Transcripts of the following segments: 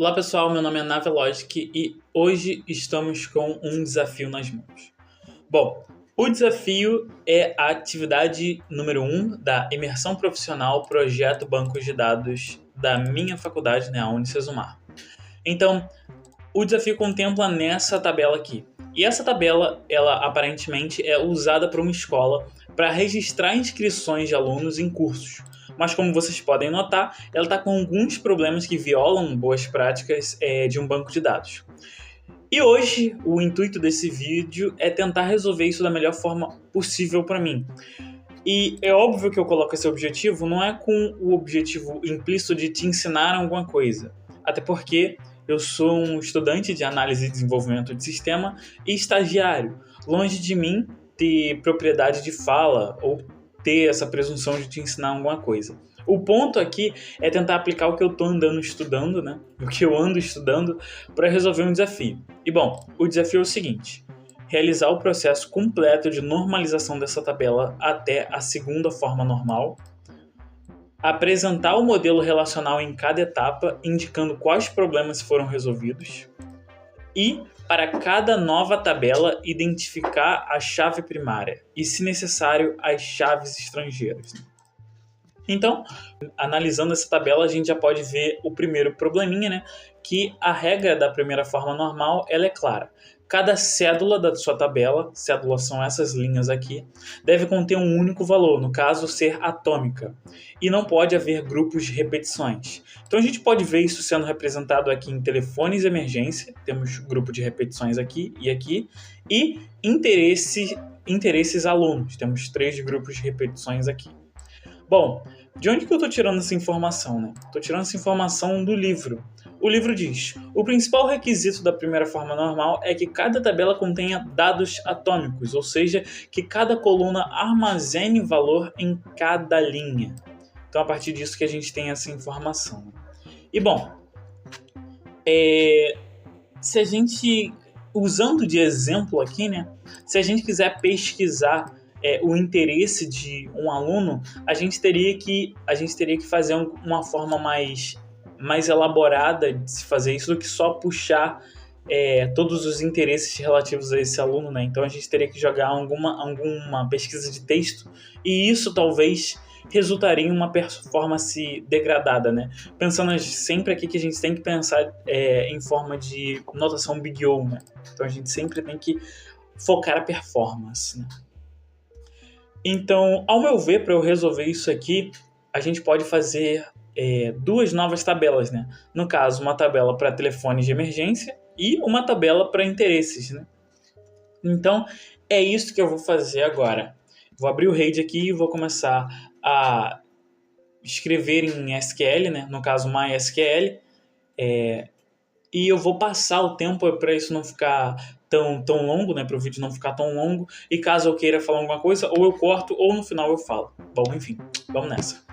Olá pessoal, meu nome é Navelogic e hoje estamos com um desafio nas mãos. Bom, o desafio é a atividade número 1 da Imersão Profissional Projeto Bancos de Dados da minha faculdade, a Unicesumar. Então, o desafio contempla nessa tabela aqui. E essa tabela, ela aparentemente é usada por uma escola para registrar inscrições de alunos em cursos. Mas como vocês podem notar, ela está com alguns problemas que violam boas práticas de um banco de dados. E hoje, o intuito desse vídeo é tentar resolver isso da melhor forma possível para mim. E é óbvio que eu coloco esse objetivo, não é com o objetivo implícito de te ensinar alguma coisa. Até porque eu sou um estudante de análise e desenvolvimento de sistema e estagiário. Longe de mim ter propriedade de fala ou ter essa presunção de te ensinar alguma coisa. O ponto aqui é tentar aplicar o que eu estou andando estudando, o que eu ando estudando, para resolver um desafio. E bom, o desafio é o seguinte: realizar o processo completo de normalização dessa tabela até a segunda forma normal, apresentar o modelo relacional em cada etapa, indicando quais problemas foram resolvidos, e, para cada nova tabela, identificar a chave primária e, se necessário, as chaves estrangeiras. Então, analisando essa tabela, a gente já pode ver o primeiro probleminha, que a regra da primeira forma normal ela é clara. Cada cédula da sua tabela, cédulas são essas linhas aqui, deve conter um único valor, no caso ser atômica, e não pode haver grupos de repetições. Então a gente pode ver isso sendo representado aqui em telefones de emergência, temos grupo de repetições aqui, e interesses alunos, temos 3 grupos de repetições aqui. Bom, de onde que eu estou tirando essa informação? Estou tirando essa informação do livro. O livro diz: o principal requisito da primeira forma normal é que cada tabela contenha dados atômicos, ou seja, que cada coluna armazene valor em cada linha. Então, a partir disso que a gente tem essa informação. E bom, se a gente, usando de exemplo aqui, se a gente quiser pesquisar o interesse de um aluno, a gente teria que fazer uma forma mais elaborada de se fazer isso do que só puxar todos os interesses relativos a esse aluno, Então a gente teria que jogar alguma pesquisa de texto, e isso talvez resultaria em uma performance degradada, Pensando sempre aqui que a gente tem que pensar em forma de notação Big O, Então a gente sempre tem que focar a performance, Então, ao meu ver, para eu resolver isso aqui, a gente pode fazer 2 novas tabelas, No caso, uma tabela para telefones de emergência e uma tabela para interesses, Então, é isso que eu vou fazer agora. Vou abrir o RAID aqui e vou começar a escrever em SQL, no caso MySQL, e eu vou passar o tempo para isso não ficar tão longo, para o vídeo não ficar tão longo, e caso eu queira falar alguma coisa, ou eu corto ou no final eu falo. Bom, enfim, vamos nessa.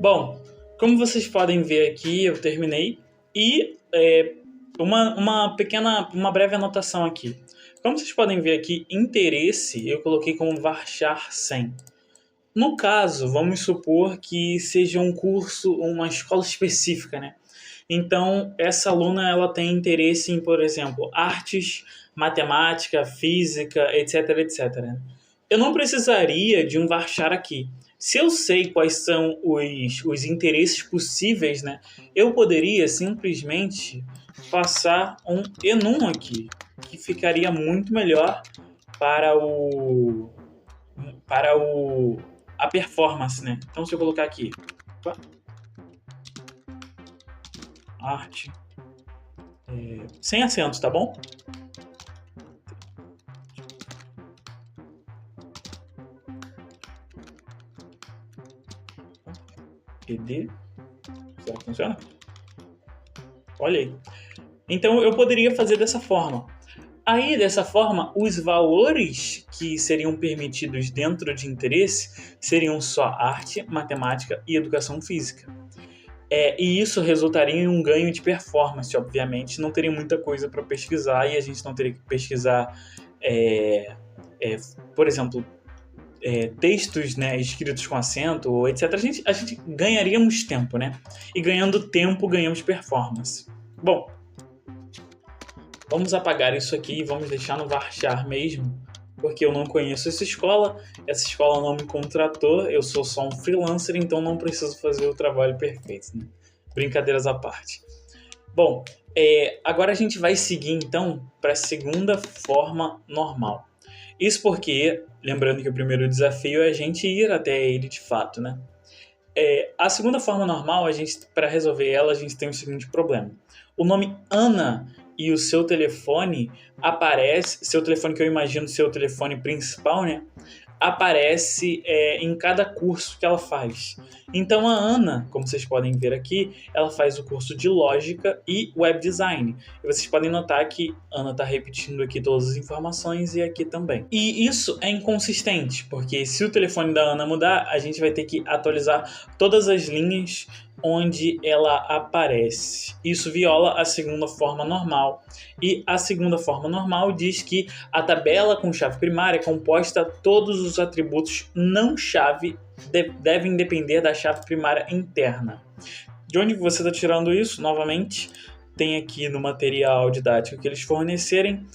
Bom, como vocês podem ver aqui, eu terminei e uma breve anotação aqui. Como vocês podem ver aqui, interesse eu coloquei como varchar 100. No caso, vamos supor que seja um curso, uma escola específica, né? Então, essa aluna ela tem interesse em, por exemplo, artes, matemática, física, etc, etc. Eu não precisaria de um varchar aqui. Se eu sei quais são os interesses possíveis, né, eu poderia simplesmente passar um enum aqui, que ficaria muito melhor para o para o a performance, né? Então se eu colocar aqui, arte, sem acentos, tá bom? ED, será que funciona? Olha aí. Então eu poderia fazer dessa forma. Aí, dessa forma, os valores que seriam permitidos dentro de interesse seriam só arte, matemática e educação física. E isso resultaria em um ganho de performance, obviamente. Não teria muita coisa para pesquisar e a gente não teria que pesquisar, por exemplo, textos, né, escritos com acento, ou etc. A gente ganharíamos tempo, né? E ganhando tempo, ganhamos performance. Bom, vamos apagar isso aqui e vamos deixar no varchar mesmo, porque eu não conheço essa escola não me contratou, eu sou só um freelancer, então não preciso fazer o trabalho perfeito, né? Brincadeiras à parte. Bom, agora a gente vai seguir então para a segunda forma normal. Isso porque, lembrando que o primeiro desafio é a gente ir até ele de fato, né? A segunda forma normal, para resolver ela, a gente tem o seguinte problema. O nome Ana e o seu telefone aparece, seu telefone que eu imagino ser o telefone principal, né? Aparece em cada curso que ela faz. Então a Ana, como vocês podem ver aqui, ela faz o curso de lógica e web design. E vocês podem notar que Ana está repetindo aqui todas as informações e aqui também. E isso é inconsistente, porque se o telefone da Ana mudar, a gente vai ter que atualizar todas as linhas onde ela aparece. Isso viola a segunda forma normal. E a segunda forma normal diz que a tabela com chave primária é composta, todos os atributos não chave devem depender da chave primária interna. De onde você está tirando isso? Novamente, tem aqui no material didático que eles forneceram,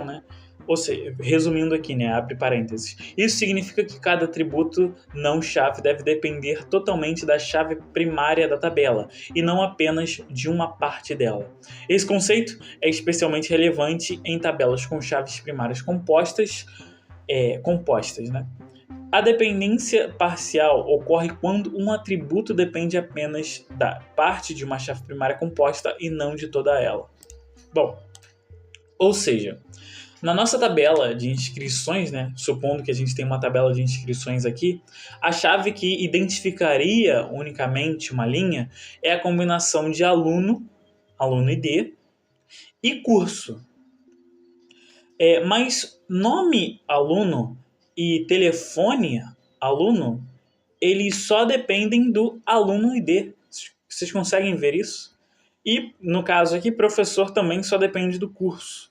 né? Ou seja, resumindo aqui, né, abre parênteses. Isso significa que cada atributo não chave deve depender totalmente da chave primária da tabela e não apenas de uma parte dela. Esse conceito é especialmente relevante em tabelas com chaves primárias compostas, né? A dependência parcial ocorre quando um atributo depende apenas da parte de uma chave primária composta e não de toda ela. Bom, ou seja, na nossa tabela de inscrições, né, supondo que a gente tem uma tabela de inscrições aqui, a chave que identificaria unicamente uma linha é a combinação de aluno ID, e curso. Mas nome aluno e telefone aluno, eles só dependem do aluno ID. Vocês conseguem ver isso? E, no caso aqui, professor também só depende do curso.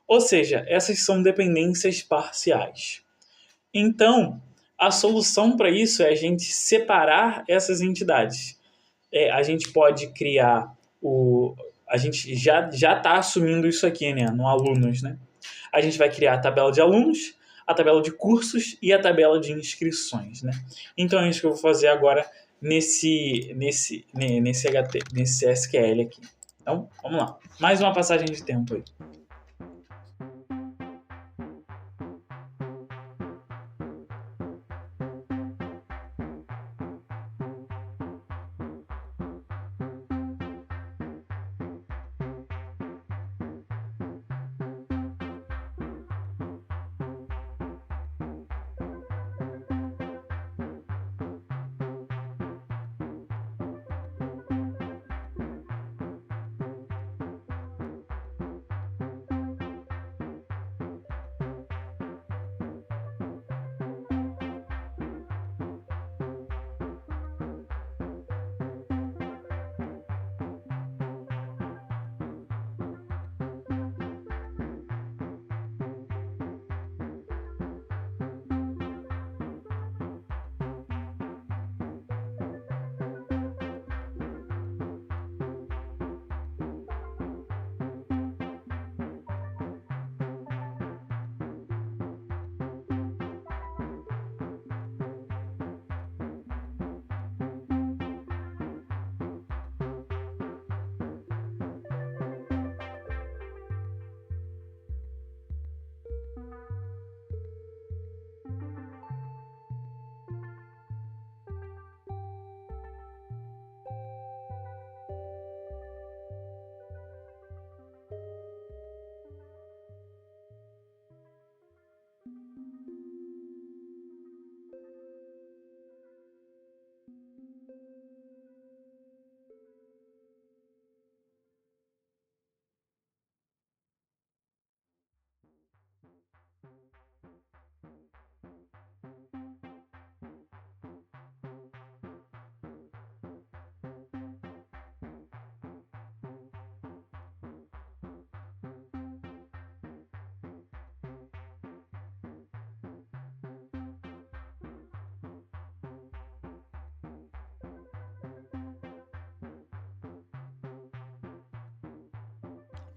Ou seja, essas são dependências parciais. Então, a solução para isso é a gente separar essas entidades. A gente pode criar a gente já está assumindo isso aqui, né, no alunos, né? A gente vai criar a tabela de alunos, a tabela de cursos e a tabela de inscrições, né? Então é isso que eu vou fazer agora nesse SQL aqui. Então, vamos lá. Mais uma passagem de tempo aí.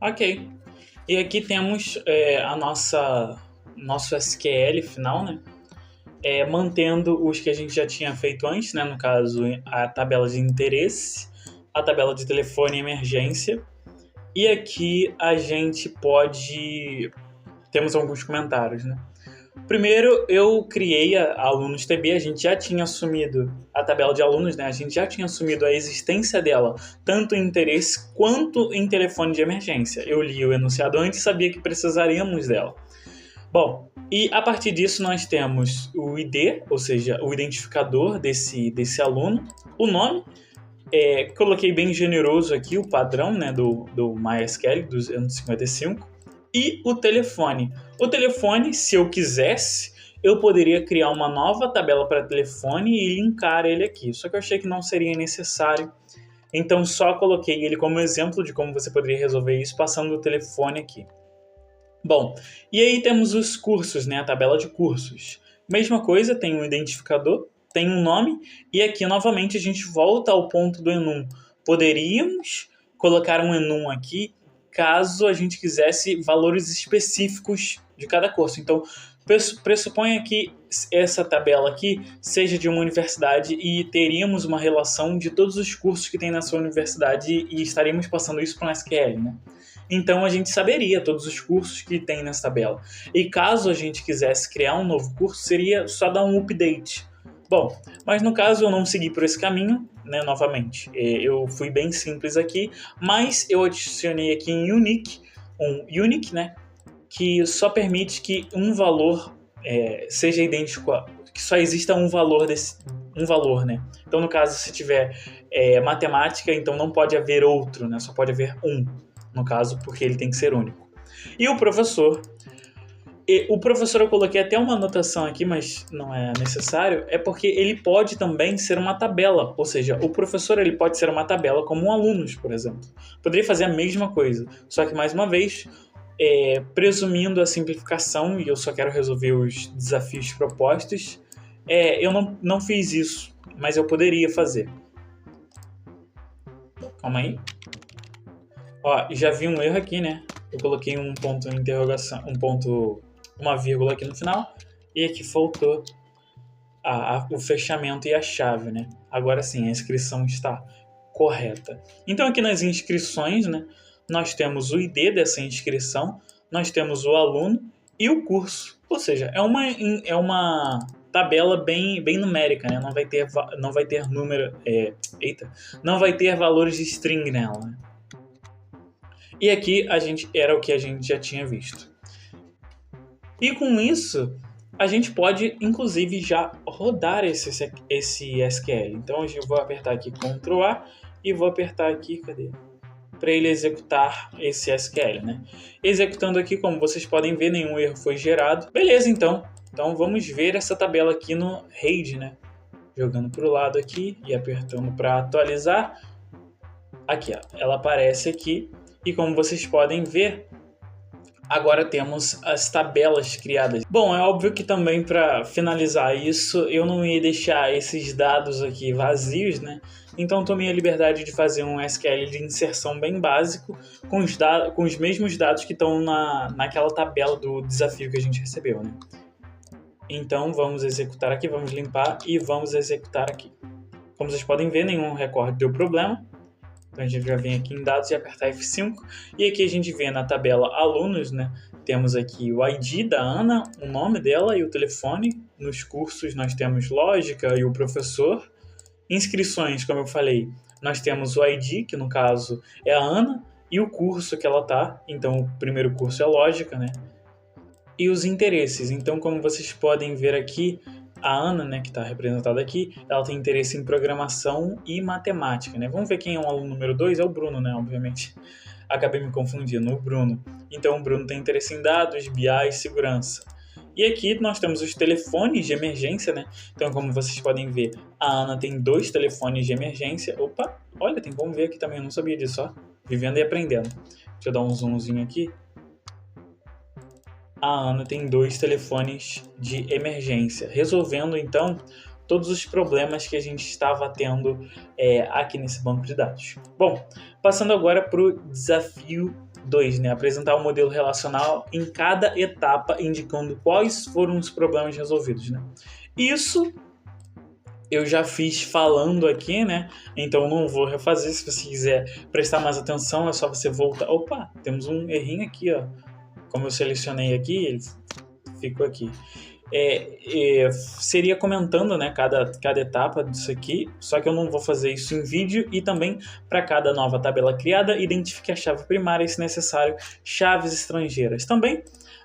Ok. E aqui temos nosso SQL final, né? Mantendo os que a gente já tinha feito antes, né? No caso, a tabela de interesse, a tabela de telefone e emergência. E aqui a gente pode... Temos alguns comentários, né? Primeiro, eu criei a Alunos TB, a gente já tinha assumido a tabela de alunos, né? A gente já tinha assumido a existência dela, tanto em interesse quanto em telefone de emergência. Eu li o enunciado antes e sabia que precisaríamos dela. Bom, e a partir disso nós temos o ID, ou seja, o identificador desse aluno, o nome, coloquei bem generoso aqui o padrão, né, do MySQL 255, e o telefone. O telefone, se eu quisesse, eu poderia criar uma nova tabela para telefone e linkar ele aqui, só que eu achei que não seria necessário, então só coloquei ele como exemplo de como você poderia resolver isso passando o telefone aqui. Bom, e aí temos os cursos, né? A tabela de cursos. Mesma coisa, tem um identificador, tem um nome, e aqui novamente a gente volta ao ponto do enum. Poderíamos colocar um enum aqui caso a gente quisesse valores específicos de cada curso. Então, pressuponha que essa tabela aqui seja de uma universidade e teríamos uma relação de todos os cursos que tem na sua universidade e estaríamos passando isso para um SQL, né? Então a gente saberia todos os cursos que tem nessa tabela. E caso a gente quisesse criar um novo curso, seria só dar um update. Bom, mas no caso eu não segui por esse caminho, né, novamente. Eu fui bem simples aqui, mas eu adicionei aqui em unique, um unique, né, que só permite que um valor seja idêntico, que só exista um valor né? Então no caso se tiver matemática, então não pode haver outro, né? Só pode haver um, no caso, porque ele tem que ser único. E o professor eu coloquei até uma anotação aqui, mas não é necessário, é porque ele pode também ser uma tabela, ou seja, o professor ele pode ser uma tabela como um alunos, por exemplo. Poderia fazer a mesma coisa, só que mais uma vez, presumindo a simplificação, e eu só quero resolver os desafios propostos, eu não fiz isso, mas eu poderia fazer. Calma aí. Ó, já vi um erro aqui, né? Eu coloquei um ponto de interrogação, uma vírgula aqui no final, e aqui faltou o fechamento e a chave, né? Agora sim, a inscrição está correta. Então aqui nas inscrições, né, nós temos o ID dessa inscrição, nós temos o aluno e o curso. Ou seja, é uma tabela bem numérica, né? Não vai ter número, não vai ter valores de string nela, né? E aqui era o que a gente já tinha visto. E com isso, a gente pode, inclusive, já rodar esse SQL. Então, eu vou apertar aqui Ctrl A e vou apertar aqui, cadê? Para ele executar esse SQL, né? Executando aqui, como vocês podem ver, nenhum erro foi gerado. Beleza, então. Então, vamos ver essa tabela aqui no RAID, né? Jogando para o lado aqui e apertando para atualizar. Aqui, ó, ela aparece aqui. E como vocês podem ver, agora temos as tabelas criadas. Bom, é óbvio que também para finalizar isso, eu não ia deixar esses dados aqui vazios, né? Então tomei a liberdade de fazer um SQL de inserção bem básico com os mesmos dados que estão naquela tabela do desafio que a gente recebeu, né? Então vamos executar aqui, vamos limpar e vamos executar aqui. Como vocês podem ver, nenhum recorde deu problema. Então a gente já vem aqui em dados e apertar F5. E aqui a gente vê na tabela alunos, né? Temos aqui o ID da Ana, o nome dela e o telefone. Nos cursos nós temos lógica e o professor. Inscrições, como eu falei, nós temos o ID, que no caso é a Ana, e o curso que ela tá. Então o primeiro curso é lógica, né? E os interesses. Então, como vocês podem ver aqui, a Ana, né, que está representada aqui, ela tem interesse em programação e matemática, né? Vamos ver quem é o aluno número 2, é o Bruno, né, obviamente. Acabei me confundindo, o Bruno. Então, o Bruno tem interesse em dados, BI e segurança. E aqui nós temos os telefones de emergência, né? Então, como vocês podem ver, a Ana tem 2 telefones de emergência. Opa, olha, tem como ver aqui também, eu não sabia disso, ó. Vivendo e aprendendo. Deixa eu dar um zoomzinho aqui. A Ana tem 2 telefones de emergência, resolvendo então todos os problemas que a gente estava tendo aqui nesse banco de dados. Bom, passando agora para o desafio 2, né? Apresentar o modelo relacional em cada etapa, indicando quais foram os problemas resolvidos, né? Isso eu já fiz falando aqui, né? Então não vou refazer. Se você quiser prestar mais atenção, é só você voltar. Opa, temos um errinho aqui, ó. Como eu selecionei aqui, ele ficou aqui. Seria comentando, né, cada etapa disso aqui, só que eu não vou fazer isso em vídeo. E também, para cada nova tabela criada, identifique a chave primária e, se necessário, chaves estrangeiras. Também,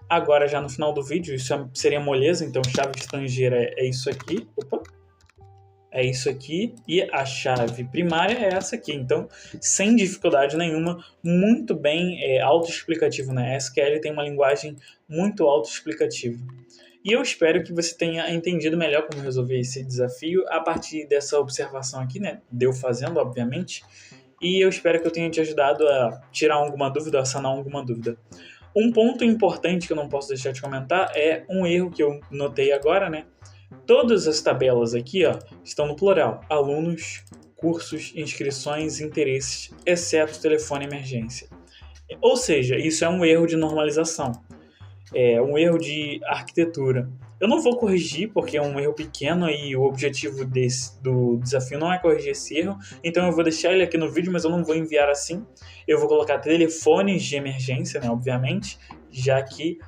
agora já no final do vídeo, isso seria moleza, então chave estrangeira é isso aqui. Opa! É isso aqui, e a chave primária é essa aqui. Então, sem dificuldade nenhuma, muito bem autoexplicativo, né? A SQL tem uma linguagem muito autoexplicativa. E eu espero que você tenha entendido melhor como resolver esse desafio a partir dessa observação aqui, né? Deu fazendo, obviamente. E eu espero que eu tenha te ajudado a tirar alguma dúvida, a sanar alguma dúvida. Um ponto importante que eu não posso deixar de comentar é um erro que eu notei agora, né? Todas as tabelas aqui, ó, estão no plural. Alunos, cursos, inscrições, interesses, exceto telefone e emergência. Ou seja, isso é um erro de normalização. É um erro de arquitetura. Eu não vou corrigir porque é um erro pequeno e o objetivo do desafio não é corrigir esse erro. Então eu vou deixar ele aqui no vídeo, mas eu não vou enviar assim. Eu vou colocar telefones de emergência, né, obviamente, já que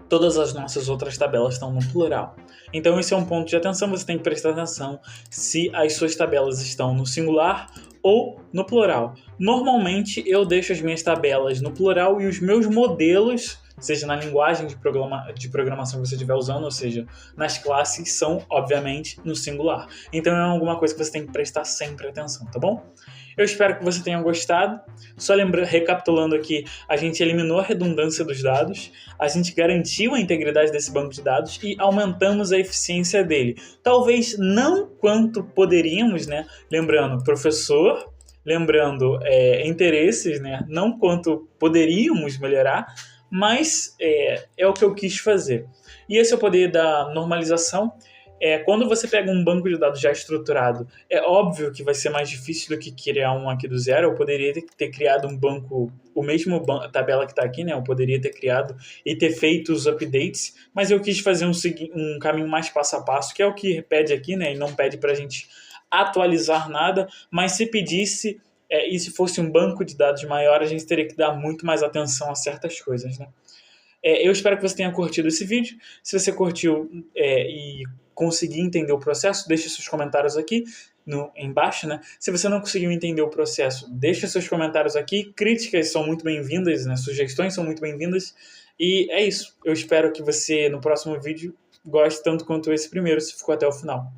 todas as nossas outras tabelas estão no plural. Então esse é um ponto de atenção, você tem que prestar atenção se as suas tabelas estão no singular ou no plural. Normalmente eu deixo as minhas tabelas no plural e os meus modelos, seja na linguagem de programação que você estiver usando, ou seja, nas classes, são obviamente no singular. Então é alguma coisa que você tem que prestar sempre atenção, tá bom? Eu espero que você tenha gostado. Só recapitulando aqui, a gente eliminou a redundância dos dados, a gente garantiu a integridade desse banco de dados e aumentamos a eficiência dele. Talvez não quanto poderíamos, né? Lembrando, professor, lembrando interesses, né? Não quanto poderíamos melhorar, mas é o que eu quis fazer. E esse é o poder da normalização. Quando você pega um banco de dados já estruturado, é óbvio que vai ser mais difícil do que criar um aqui do zero. Eu poderia ter criado um banco, o mesmo tabela que está aqui, né? Eu poderia ter criado e ter feito os updates, mas eu quis fazer um caminho mais passo a passo, que é o que pede aqui, né? E não pede para a gente atualizar nada, mas se pedisse, e se fosse um banco de dados maior, a gente teria que dar muito mais atenção a certas coisas, né? Eu espero que você tenha curtido esse vídeo. Se você curtiu e conseguir entender o processo, deixe seus comentários aqui embaixo, né? Se você não conseguiu entender o processo, deixe seus comentários aqui. Críticas são muito bem-vindas, né? Sugestões são muito bem-vindas. E é isso. Eu espero que você, no próximo vídeo, goste tanto quanto esse primeiro, se ficou até o final.